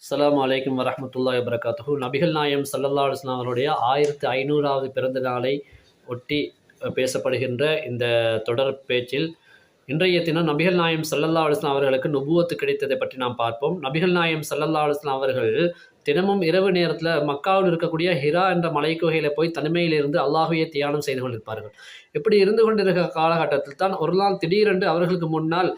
அஸ்ஸலாமு அலைக்கும் வரஹ்மத்துல்லாஹி வபரகாத்துஹு. நபிகள் நாயகம் ஸல்லல்லாஹு அலைஹி வஸல்லம் அவருடைய 1500வது பிறந்த நாளை ஒட்டி பேசப்படுகின்ற இந்த தொடர் பேச்சில் இன்றைய தினம் நபிகள் நாயகம் ஸல்லல்லாஹு அலைஹி வஸல்லம் அவர்களுக்கு நுபுவத்து கிடைத்ததை பற்றி நாம் பார்ப்போம். நபிகள் நாயகம் ஸல்லல்லாஹு அலைஹி வஸல்லம் அவர்கள் தினமும் இரவு நேரத்தில் மக்காவில் இருக்கக்கூடிய ஹிரா என்ற மலைக்குகையில் போய் தனிமையிலிருந்து அல்லாஹ்வையே தியானம் செய்து கொண்டிருப்பார்கள். இப்படி இருந்து கொண்டிருக்கிற காலகட்டத்தில் தான் ஒரு நாள் திடீரென்று அவர்களுக்கு முன்னால்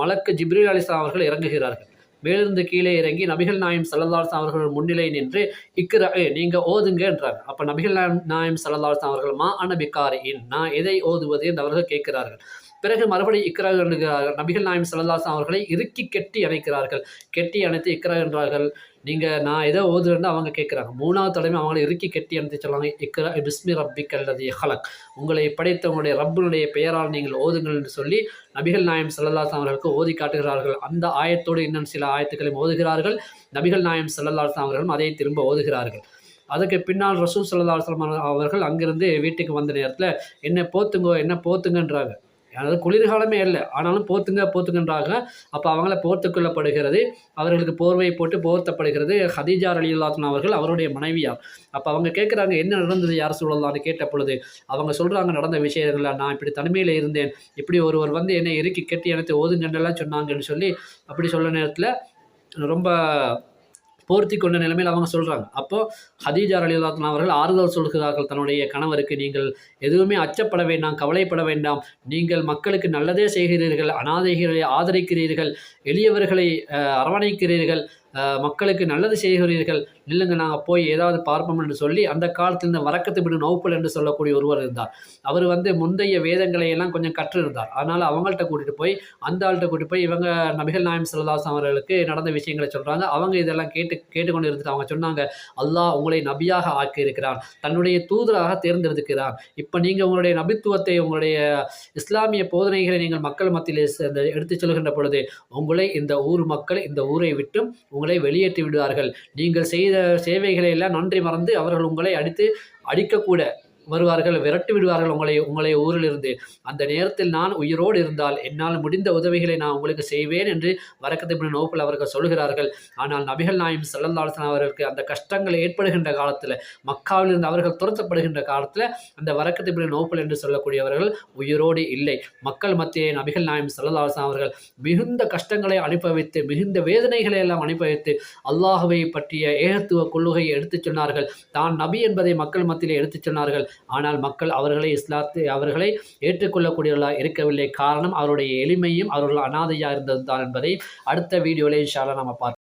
மலக்கு ஜிப்ரீல் அலைஹிஸ்ஸலாம் அவர்கள் இறங்குகிறார்கள். மேலிருந்து கீழே இறங்கி நபிகள் நாயகம் ஸல்லல்லாஹு அலைஹி வஸல்லம் அவர்கள் முன்னிலை நின்று இக்ரா நீங்க ஓதுங்க என்றார். அப்ப நபிகள் நாயகம் ஸல்லல்லாஹு அலைஹி வஸல்லம் அவர்கள் மா அன பிகாரின் நான் எதை ஓதுவது என்று அவர்கள் கேட்கிறார்கள். பிறகு மறுபடியும் இக்ரா என்கிறார்கள். நபிகள் நாயகம் ஸல்லல்லாஹு அலைஹி வஸல்லம் அவர்களை இறுக்கி கெட்டி அணைக்கிறார்கள். கெட்டி அணைத்து இக்ரா என்றார்கள். நான் எதை ஓதுறேன்னு அவங்க கேட்குறாங்க. 3வது தடவை அவங்களை இறுக்கி கெட்டி அணைத்து சொல்லுவாங்க, இக்ரா பிஸ்மி ரப்பிக்கல் லதீ ஹலக், உங்களை படைத்த உங்களுடைய ரப்பினுடைய பெயரால் நீங்கள் ஓதுங்கள் என்று சொல்லி நபிகள் நாயகம் ஸல்லல்லாஹு அலைஹி வஸல்லம் அவர்களுக்கு ஓதி காட்டுகிறார்கள். அந்த ஆயத்தோடு இன்னும் சில ஆயத்துக்களையும் ஓதுகிறார்கள். நபிகள் நாயகம் ஸல்லல்லாஹு அலைஹி வஸல்லம் அவர்களும் அதை திரும்ப ஓதுகிறார்கள். அதுக்கு பின்னால் ரசூல் ஸல்லல்லாஹு அலைஹி வஸல்லம் அவர்கள் அங்கிருந்து வீட்டுக்கு வந்த நேரத்தில் என்ன போத்துங்கன்றாங்க. அதாவது குளிர்காலமே இல்லை, ஆனாலும் போத்துங்கன்றாங்க. அப்போ அவங்கள போர்த்துக்கொள்ளப்படுகிறது. அவர்களுக்கு போர்வை போட்டு போர்த்தப்படுகிறது. ஹதீஜா ரலியல்லாஹு அன்ஹா அவர்கள் அவருடைய மனைவியார். அப்போ அவங்க கேட்குறாங்க, என்ன நடந்தது யார் சொல்லலாம்னு கேட்ட பொழுது அவங்க சொல்கிறாங்க, நடந்த விஷயங்கள் நான் இப்படி தனிமையில் இருந்தேன், இப்படி ஒருவர் வந்து என்னை இறுக்கி கட்டி எனக்கு ஓதுங்கன்னெல்லாம் சொன்னாங்கன்னு சொல்லி அப்படி சொல்ல நேரத்தில் ரொம்ப போர்த்தி கொண்ட நிலைமையில் அவங்க சொல்கிறாங்க. அப்போது ஹதீஜா ரலியல்லாஹு அன்ஹா அவர்கள் ஆறுதல் சொல்கிறார்கள் தன்னுடைய கணவருக்கு, நீங்கள் எதுவுமே அச்சப்பட வேண்டாம், கவலைப்பட வேண்டாம், நீங்கள் மக்களுக்கு நல்லதே செய்கிறீர்கள், அனாதைகளை ஆதரிக்கிறீர்கள், எளியவர்களை அரவணைக்கிறீர்கள், மக்களுக்கு நல்லது செய்கிறீர்கள், இல்லைங்க நாங்கள் போய் ஏதாவது பார்ப்போம் என்று சொல்லி அந்த காலத்தில் இந்த வரக்கத்து பின் நௌஃபல் என்று சொல்லக்கூடிய ஒருவர் இருந்தார். அவர் வந்து முந்தைய வேதங்களை எல்லாம் கொஞ்சம் கற்றிருந்தார். அதனால் அவங்கள்ட்ட கூட்டிகிட்டு போய் அந்த ஆள்கிட்ட கூட்டிட்டு போய் இவங்க நபிகள் நாயகம் ஸல்லல்லாஹு அலைஹி வஸல்லம் அவர்களுக்கு நடந்த விஷயங்களை சொல்கிறாங்க. அவங்க இதெல்லாம் கேட்டுக்கொண்டு இருந்துட்டு அவங்க சொன்னாங்க, அல்லாஹ் உங்களை நபியாக ஆக்கியிருக்கிறான், தன்னுடைய தூதராக தேர்ந்தெடுக்கிறான். இப்போ நீங்கள் உங்களுடைய நபித்துவத்தை, உங்களுடைய இஸ்லாமிய போதனைகளை நீங்கள் மக்கள் மத்தியில் எடுத்துச் சொல்கின்ற பொழுது உங்களை இந்த ஊர் மக்கள் இந்த ஊரை விட்டும் உங்களை வெளியேற்றி விடுவார்கள். நீங்கள் செய்த சேவைகளை எல்லாம் நன்றி மறந்து அவர்கள் உங்களை அடிக்கக்கூட வருவார்கள், விரட்டி விடுவார்கள் உங்களை ஊரிலிருந்து. அந்த நேரத்தில் நான் உயிரோடு இருந்தால் என்னால் முடிந்த உதவிகளை நான் உங்களுக்கு செய்வேன் என்று வரக்கத்து பின் நௌஃபல் அவர்கள் சொல்கிறார்கள். ஆனால் நபிகள் நாயகம் ஸல்லல்லாஹு அலைஹி வஸல்லம் அவர்களுக்கு அந்த கஷ்டங்கள் ஏற்படுகின்ற காலத்தில், மக்காவிலிருந்து அவர்கள் துரத்தப்படுகின்ற காலத்தில் அந்த வரக்கத்து பின் நௌஃபல் என்று சொல்லக்கூடியவர்கள் உயிரோடு இல்லை. மக்கள் மத்தியே நபிகள் நாயகம் ஸல்லல்லாஹு அலைஹி வஸல்லம் அவர்கள் மிகுந்த கஷ்டங்களை அனுபவித்து, மிகுந்த வேதனைகளை எல்லாம் அனுபவித்து அல்லாஹ்வை பற்றிய ஏகத்துவ கொள்கையை எடுத்துச் சொன்னார்கள். தான் நபி என்பதை மக்கள் மத்தியிலே எடுத்துச் சொன்னார்கள். ஆனால் மக்கள் அவர்களை ஏற்றுக்கொள்ளக்கூடியவர்களாக இருக்கவில்லை. காரணம் அவருடைய எளிமையும் அவர்கள் அனாதையாக இருந்தது தான் என்பதை அடுத்த வீடியோவில் இன்ஷா அல்லாஹ் நம்ம பார்ப்போம்.